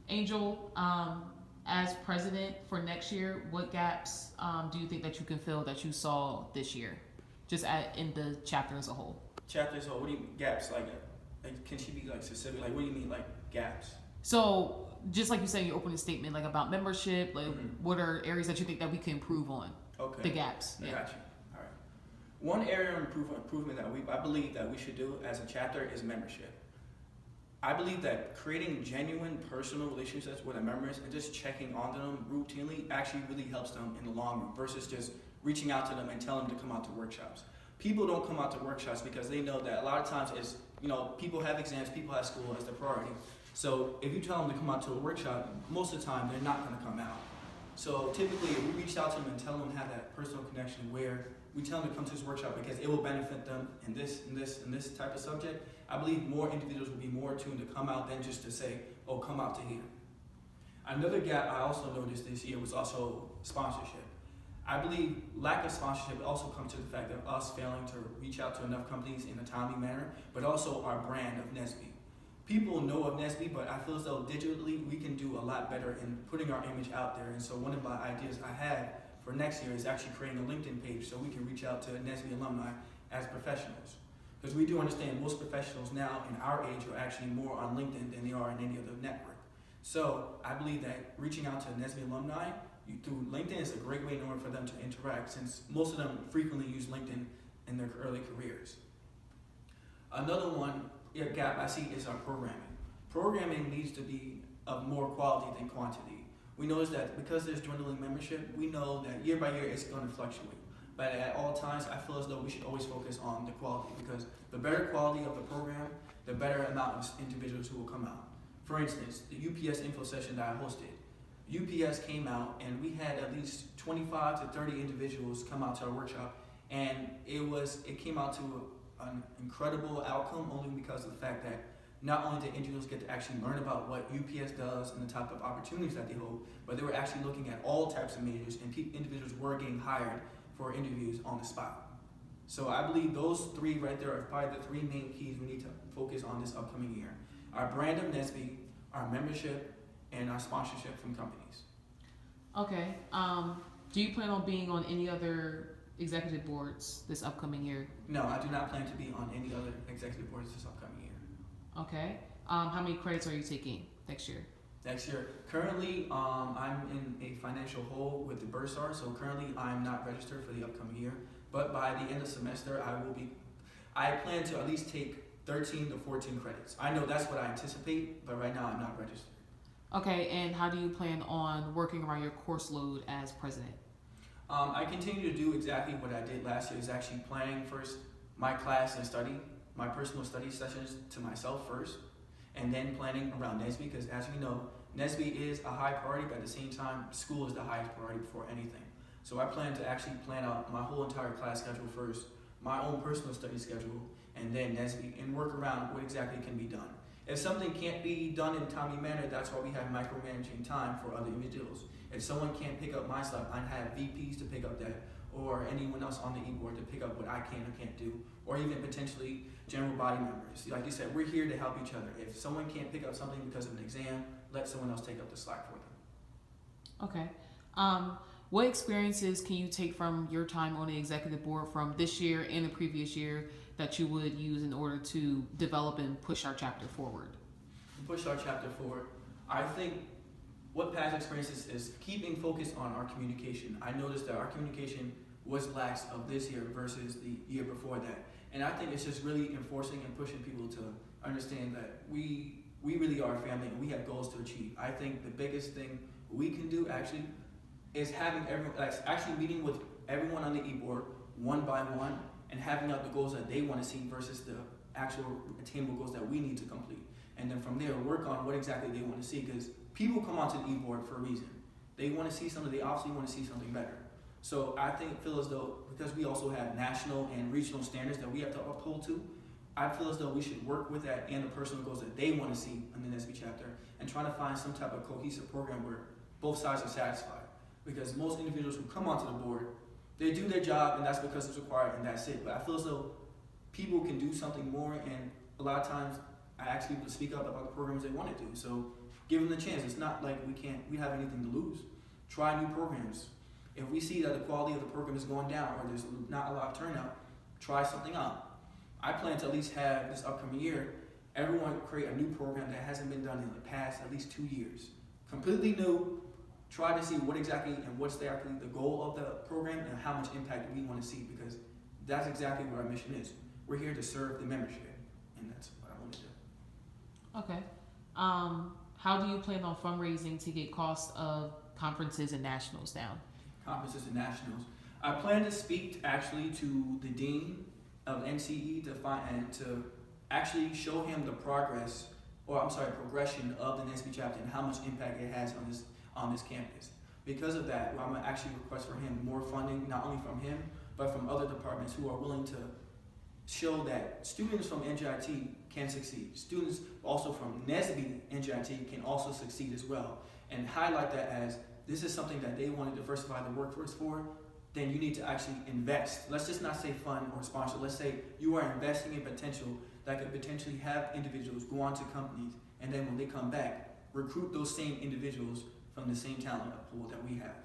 Angel, as president for next year, what gaps do you think that you can fill that you saw this year, just in the chapter as a whole? Chapter as a whole. What do you mean gaps? Like, can she be like specific? Like, what do you mean like gaps? So, just like you said in your opening statement, like about membership, like what are areas that you think that we can improve on? Okay. The gaps. I Yeah. got you. All right. One area of improvement that I believe that we should do as a chapter is membership. I believe that creating genuine personal relationships with our members and just checking on them routinely actually really helps them in the long run versus just reaching out to them and telling them to come out to workshops. People don't come out to workshops because they know that a lot of times it's, people have exams, people have school as their priority. So if you tell them to come out to a workshop, most of the time they're not going to come out. So typically, if we reach out to them and tell them to have that personal connection where we tell them to come to this workshop because it will benefit them in this and this and this type of subject, I believe more individuals will be more attuned to come out than just to say, oh, come out to here. Another gap I also noticed this year was also sponsorship. I believe lack of sponsorship also comes to the fact of us failing to reach out to enough companies in a timely manner, but also our brand of Nesby. People know of Nesby, but I feel as though digitally we can do a lot better in putting our image out there. And so one of my ideas I had for next year is actually creating a LinkedIn page so we can reach out to Nesby alumni as professionals. Because we do understand most professionals now in our age are actually more on LinkedIn than they are in any other network. So I believe that reaching out to Nesby alumni through LinkedIn is a great way in order for them to interact, since most of them frequently use LinkedIn in their early careers. Another gap I see is our programming. Programming needs to be of more quality than quantity. We notice that because there's dwindling membership, we know that year by year it's going to fluctuate. But at all times, I feel as though we should always focus on the quality, because the better quality of the program, the better amount of individuals who will come out. For instance, the UPS info session that I hosted, UPS came out and we had at least 25 to 30 individuals come out to our workshop, and it came out to an incredible outcome only because of the fact that not only did individuals get to actually learn about what UPS does and the type of opportunities that they hold, but they were actually looking at all types of majors, and individuals were getting hired for interviews on the spot. So I believe those three right there are probably the three main keys we need to focus on this upcoming year. Our brand of Nesby, our membership, and our sponsorship from companies. Okay. Do you plan on being on any other executive boards this upcoming year? No, I do not plan to be on any other executive boards this upcoming year. Okay. How many credits are you taking next year? Next year, currently, I'm in a financial hole with the bursar, so currently I'm not registered for the upcoming year. But by the end of semester, I plan to at least take 13 to 14 credits. I know that's what I anticipate, but right now I'm not registered. Okay, and how do you plan on working around your course load as president? I continue to do exactly what I did last year, is actually planning first my class and study, my personal study sessions to myself first, and then planning around Nesby, because as we know, Nesby is a high priority, but at the same time, school is the highest priority before anything. So I plan to actually plan out my whole entire class schedule first, my own personal study schedule, and then Nesby, and work around what exactly can be done. If something can't be done in a timely manner, that's why we have micromanaging time for other individuals. If someone can't pick up my stuff, I have VPs to pick up that, or anyone else on the e-board to pick up what I can or can't do, or even potentially general body members. Like you said, we're here to help each other. If someone can't pick up something because of an exam, let someone else take up the slack for them. Okay. What experiences can you take from your time on the executive board from this year and the previous year that you would use in order to develop and push our chapter forward? Push our chapter forward. I think what past experiences is keeping focus on our communication. I noticed that our communication was lax of this year versus the year before that. And I think it's just really enforcing and pushing people to understand that we really are a family and we have goals to achieve. I think the biggest thing we can do actually is actually meeting with everyone on the e-board one by one and having out the goals that they want to see versus the actual attainable goals that we need to complete. And then from there, work on what exactly they want to see, because people come onto the e-board for a reason. They want to see something, they obviously want to see something better. So I feel as though, because we also have national and regional standards that we have to uphold to, I feel as though we should work with that and the personal goals that they want to see in the Nesby chapter and trying to find some type of cohesive program where both sides are satisfied. Because most individuals who come onto the board, they do their job and that's because it's required and that's it. But I feel as though people can do something more, and a lot of times I ask people to speak up about the programs they want to do. So Give them the chance. It's not like we have anything to lose. Try new programs. If we see that the quality of the program is going down or there's not a lot of turnout, try something out. I plan to at least have this upcoming year, everyone create a new program that hasn't been done in the past at least 2 years. Completely new. Try to see what exactly and what's actually the goal of the program and how much impact we want to see, because that's exactly what our mission is. We're here to serve the membership, and that's what I want to do. Okay. How do you plan on fundraising to get costs of conferences and nationals down? Conferences and nationals. I plan to speak actually to the dean of NCE to actually show him the progression of the NSB chapter and how much impact it has on this campus. Because of that, I'm gonna actually request for him more funding, not only from him, but from other departments who are willing to show that students from NJIT can succeed. Students also from NSB NJIT can also succeed as well, and highlight that as this is something that they want to diversify the workforce for. Then you need to actually invest. Let's just not say fund or sponsor. Let's say you are investing in potential that could potentially have individuals go on to companies, and then when they come back, recruit those same individuals from the same talent pool that we have.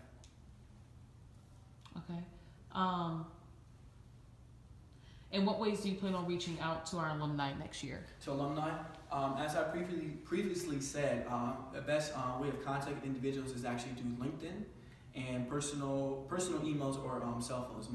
Okay. In what ways do you plan on reaching out to our alumni next year? To alumni, as I previously said, the best way of contacting individuals is actually through LinkedIn and personal emails or cell phones.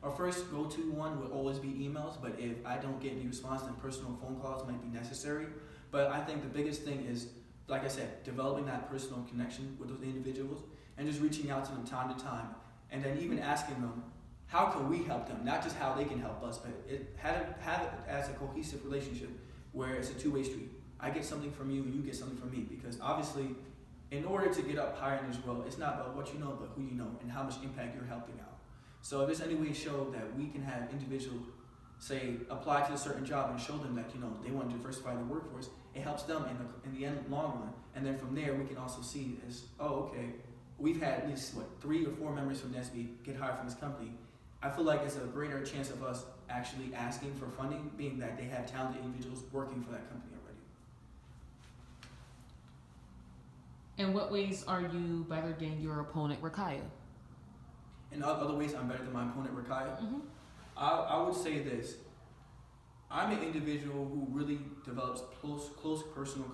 Our first go-to one would always be emails, but if I don't get any response, then personal phone calls might be necessary. But I think the biggest thing is, like I said, developing that personal connection with those individuals and just reaching out to them time to time, and then even asking them, how can we help them? Not just how they can help us, but have it as a cohesive relationship where it's a two-way street. I get something from you and you get something from me, because obviously in order to get up higher in this world, it's not about what you know, but who you know and how much impact you're helping out. So if there's any way to show that we can have individuals, say, apply to a certain job and show them that, they want to diversify the workforce, it helps them in the long run. And then from there, we can also see as, okay, we've had at least, 3 or 4 members from NSB get hired from this company. I feel like it's a greater chance of us actually asking for funding, being that they have talented individuals working for that company already. In what ways are you better than your opponent, Rakaya? In other ways, I'm better than my opponent, Rakaya. Mm-hmm. I would say this. I'm an individual who really develops close personal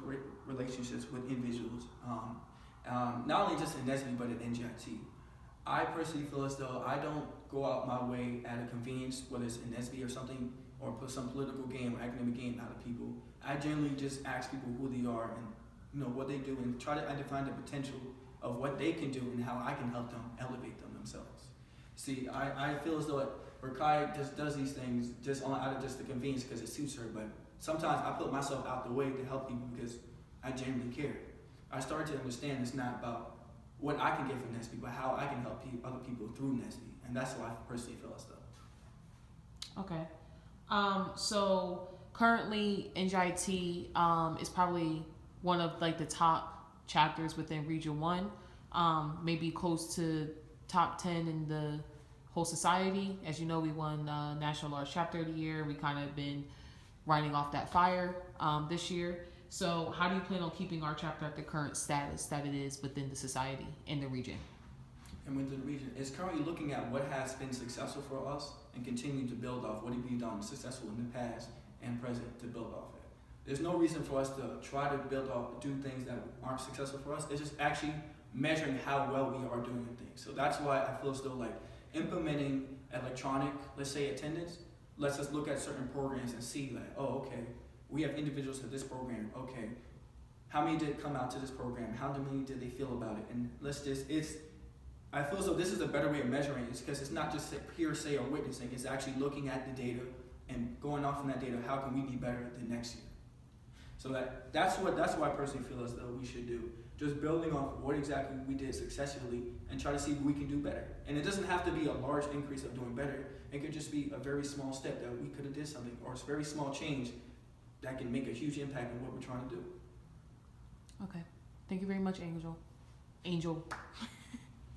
relationships with individuals, not only just in NSB, but in NJIT. I personally feel as though I don't go out my way at a convenience, whether it's in NSB or something, or put some political game or academic game out of people. I generally just ask people who they are and what they do, and try to define the potential of what they can do and how I can help them elevate them themselves. See, I feel as though Rakai just does these things just out of just the convenience because it suits her, but sometimes I put myself out the way to help people because I genuinely care. I started to understand it's not about what I can get from NSB, but how I can help other people through NSB, and that's why I personally feel as though. Okay. So currently NJIT is probably one of the top chapters within Region 1, maybe close to top 10 in the whole society. As you know, we won National Large Chapter of the Year. We kind of been riding off that fire this year. So how do you plan on keeping our chapter at the current status that it is within the society in the region? And within the region, it's currently looking at what has been successful for us and continuing to build off what we've done successful in the past and present to build off it. There's no reason for us to try to do things that aren't successful for us. It's just actually measuring how well we are doing things. So that's why I feel as though implementing electronic, let's say, attendance, lets us look at certain programs and see okay, we have individuals at this program. Okay, how many did come out to this program? How many did they feel about it? And I feel as though this is a better way of measuring it, because it's not just hearsay or witnessing. It's actually looking at the data and going off from that data. How can we be better the next year? So that's what I personally feel as though we should do. Just building off what exactly we did successfully and try to see what we can do better. And it doesn't have to be a large increase of doing better. It could just be a very small step that we could have did something, or a very small change that can make a huge impact on what we're trying to do. Okay. Thank you very much, Angel.